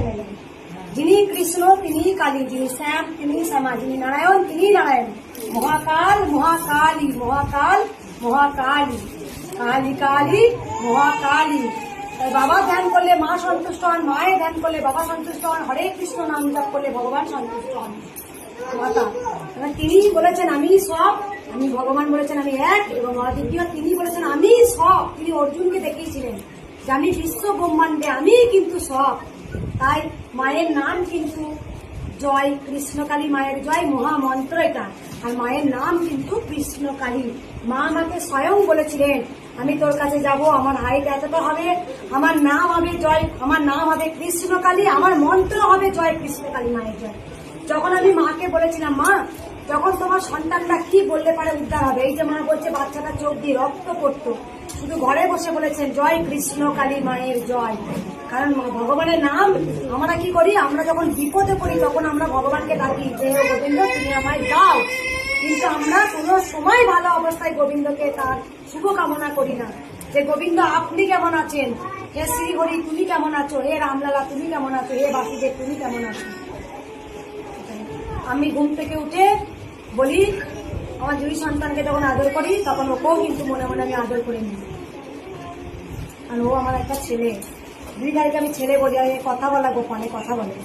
নেই। যিনি কৃষ্ণ তিনি কালী, যিনি শ্যাম তিনি শ্যামা, যিনি নারায়ণ তিনি নারায়ণ। মহাকাল মহাকালী, মহাকাল মহাকালী, কালী কালী মহাকালী। তাই বাবা ধ্যান করলে মা সন্তুষ্ট হন, মায়ের ধ্যান করলে বাবা সন্তুষ্ট হন, হরে কৃষ্ণ নাম জপ করলে ভগবান সন্তুষ্ট হন। মাতা তিনি বলেছেন আমি সব, আমি ভগবান বলেছেন আমি এক, এবং অদ্বিতীয় তিনি বলেছেন আমি সব। তিনি অর্জুনকে দেখিয়েছিলেন যে আমি বিশ্ব ব্রহ্মাণ্ডে আমি কিন্তু সব। তাই মায়ের নাম কিন্তু জয় কৃষ্ণকালী, মায়ের জয় মহামন্ত্র এটা। আর মায়ের নাম কিন্তু কৃষ্ণকালী। মা আমাকে স্বয়ং বলেছিলেন আমি তোর কাছে যাব, আমার হাইট এতটা হবে, আমার নাম হবে জয়, আমার নাম হবে কৃষ্ণকালী, আমার মন্ত্র হবে জয় কৃষ্ণকালী মায়ের জয়। যখন আমি মাকে বলেছিলাম মা যখন তোমার সন্তানটা কি বললে পারে উদ্ধার হবে, এই যে মা বলছে বাচ্চাটা চোখ দিয়ে রক্ত পড়তো, শুধু ঘরে বসে বলেছেন জয় কৃষ্ণকালী মায়ের জয়। কারণ ভগবানের নাম আমরা কি করি, আমরা যখন বিপদে পড়ি তখন আমরা ভগবানকে ডাকি যে গোবিন্দ তুমি আমায় দাও, কিন্তু আমরা কোনো সময় ভালো অবস্থায় গোবিন্দকে তার শুভকামনা করি না যে গোবিন্দ আপনি কেমন আছেন, হে শ্রীহরি তুমি কেমন আছো, হে রামলালা তুমি কেমন আছো, হে বাসুদেব তুমি কেমন আছো। আমি ঘুম থেকে উঠে বলি আমার দুই সন্তানকে যখন আদর করি তখন ওকেও কিন্তু মনে মনে আমি আদর করে নিই। আর ও আমার একটা ছেলে, 2 তারিখে আমি ছেলে বলি, কথা বলা গোপনে কথা বলে,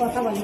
কথা বলে।